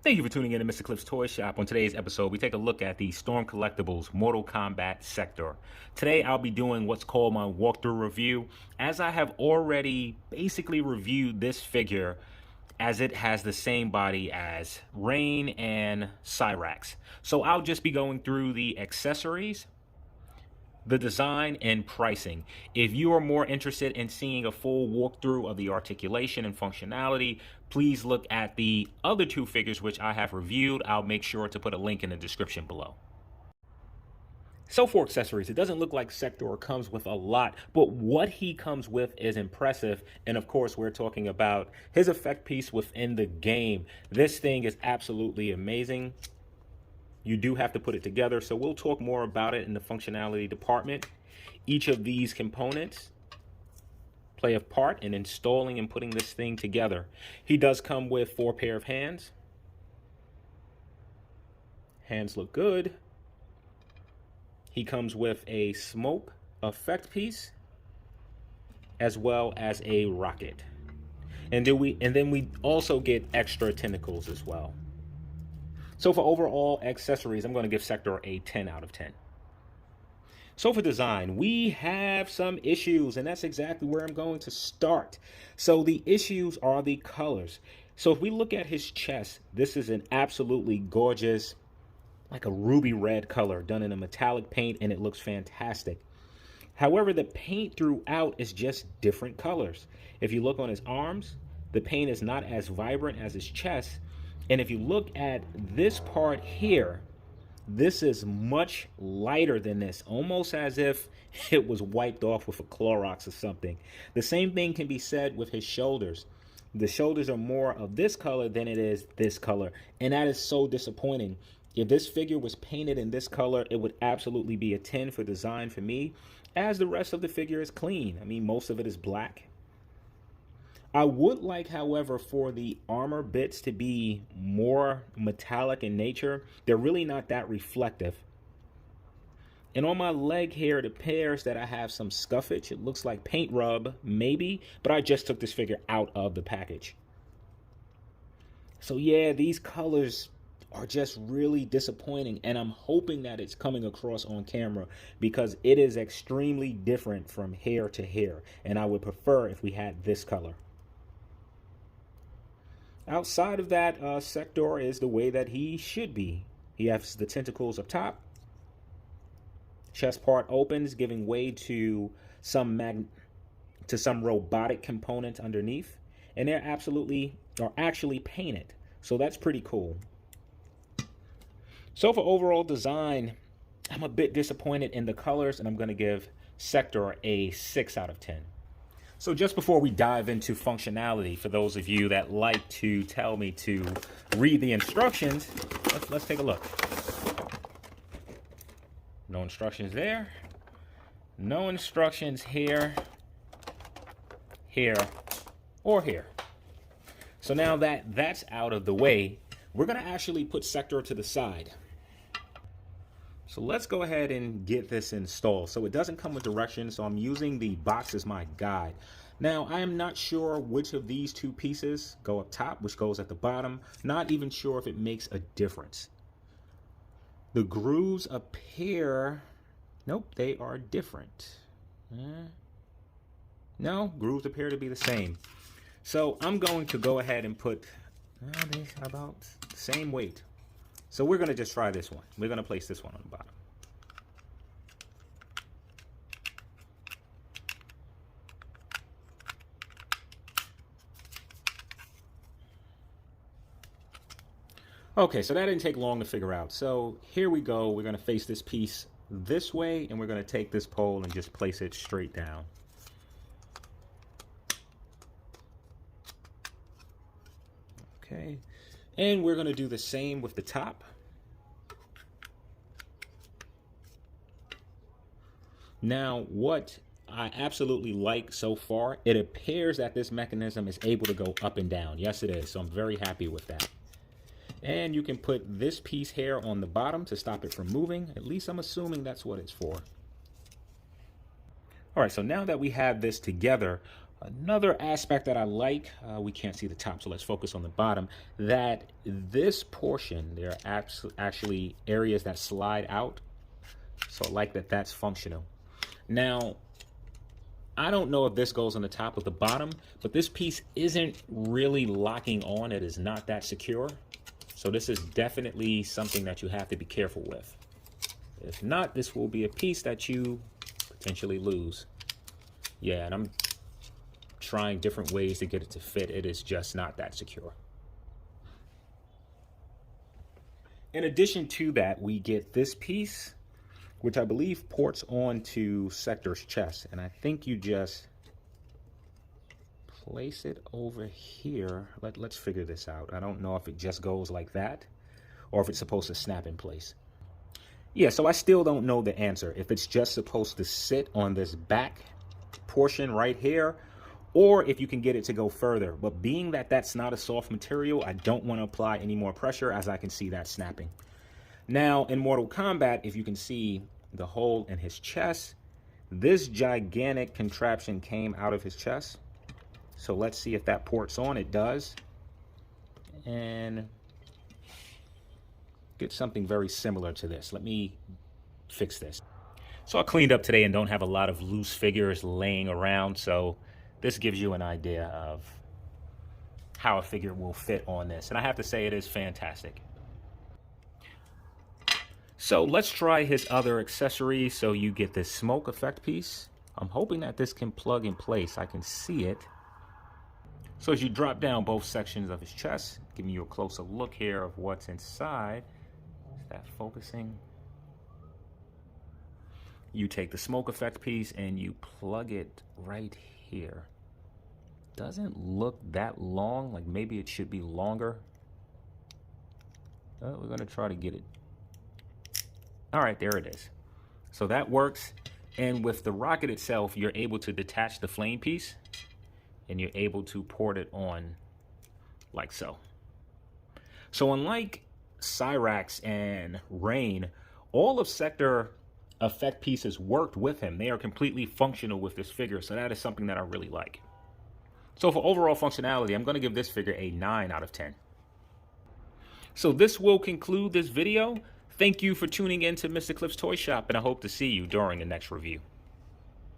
Thank you for tuning in to Mr. Cliff's Toy Shop. On today's episode, we take a look at the Storm Collectibles Mortal Kombat Sektor. Today, I'll be doing what's called my walkthrough review, as I have already basically reviewed this figure as it has the same body as Rain and Cyrax. So I'll just be going through the accessories, the design, and pricing. If you are more interested in seeing a full walkthrough of the articulation and functionality, please look at the other two figures which I have reviewed. I'll make sure to put a link in the description below. So for accessories, it doesn't look like Sektor comes with a lot, but what he comes with is impressive. And of course, we're talking about his effect piece within the game. This thing is absolutely amazing. You do have to put it together, so we'll talk more about it in the functionality department. Each of these components play a part in installing and putting this thing together. He does come with 4 pair of hands. Hands look good. He comes with a smoke effect piece as well as a rocket. And then we also get extra tentacles as well. So for overall accessories, I'm going to give Sektor a 10 out of 10. So for design, we have some issues, and that's exactly where I'm going to start. So the issues are the colors. So if we look at his chest, this is an absolutely gorgeous, like a ruby red color done in a metallic paint, and it looks fantastic. However, the paint throughout is just different colors. If you look on his arms, the paint is not as vibrant as his chest. And if you look at this part here, this is much lighter than this, almost as if it was wiped off with a Clorox or something. The same thing can be said with his shoulders. The shoulders are more of this color than it is this color, and that is so disappointing. If this figure was painted in this color, it would absolutely be a 10 for design for me, as the rest of the figure is clean. I mean, most of it is black. I would like, however, for the armor bits to be more metallic in nature. They're really not that reflective. And on my leg here, it appears that I have some scuffage. It looks like paint rub, maybe, but I just took this figure out of the package. So yeah, these colors are just really disappointing, and I'm hoping that it's coming across on camera, because it is extremely different from hair to hair, and I would prefer if we had this color. Outside of that, Sektor is the way that he should be. He has the tentacles up top. Chest part opens, giving way to some robotic component underneath, and they're actually painted. So that's pretty cool. So for overall design, I'm a bit disappointed in the colors, and I'm going to give Sektor a 6 out of 10. So just before we dive into functionality, for those of you that like to tell me to read the instructions, let's take a look. No instructions there. No instructions here, here, or here. So now that that's out of the way, we're going to actually put Sektor to the side. So let's go ahead and get this installed. So it doesn't come with directions, so I'm using the box as my guide. Now, I am not sure which of these two pieces go up top, which goes at the bottom. Not even sure if it makes a difference. The grooves appear... Nope, they are different. No, grooves appear to be the same. So I'm going to go ahead and put these about the same weight. So we're going to just try this one. We're going to place this one on the bottom. Okay, so that didn't take long to figure out. So here we go. We're going to face this piece this way, and we're going to take this pole and just place it straight down. Okay, and we're going to do the same with the top. Now, what I absolutely like so far, it appears that this mechanism is able to go up and down. Yes, it is. So I'm very happy with that. And you can put this piece here on the bottom to stop it from moving. At least I'm assuming that's what it's for. All right, so now that we have this together, Another aspect that I like, we can't see the top, so let's focus on the bottom, that this portion, there are actually areas that slide out. So I like that that's functional. Now, I don't know if this goes on the top of the bottom, but this piece isn't really locking on. It is not that secure. So this is definitely something that you have to be careful with. If not, this will be a piece that you potentially lose. Yeah, and I'm trying different ways to get it to fit. It is just not that secure. In addition to that, we get this piece, which I believe ports onto Sektor's chest. And I think you just place it over here. Let's figure this out. I don't know if it just goes like that or if it's supposed to snap in place. Yeah, so I still don't know the answer. If it's just supposed to sit on this back portion right here, or if you can get it to go further. But being that that's not a soft material, I don't want to apply any more pressure, as I can see that snapping. Now, in Mortal Kombat, if you can see the hole in his chest, this gigantic contraption came out of his chest. So let's see if that ports on. It does. And get something very similar to this. Let me fix this. So I cleaned up today and don't have a lot of loose figures laying around, so this gives you an idea of how a figure will fit on this. And I have to say, it is fantastic. So let's try his other accessories. So you get this smoke effect piece. I'm hoping that this can plug in place. I can see it. So as you drop down both sections of his chest, giving you a closer look here of what's inside. Is that focusing? You take the smoke effect piece and you plug it right here. Doesn't look that long, like maybe it should be longer. We're gonna try to get it. All right, there it is. So that works. And with the rocket itself, you're able to detach the flame piece and you're able to port it on like so. So unlike Cyrax and Rain, all of Sektor effect pieces worked with him. They are completely functional with this figure, so that is something that I really like. So for overall functionality, I'm going to give this figure a 9 out of 10. So this will conclude this video. Thank you for tuning in to Mr. Cliff's Toy Shop, and I hope to see you during the next review.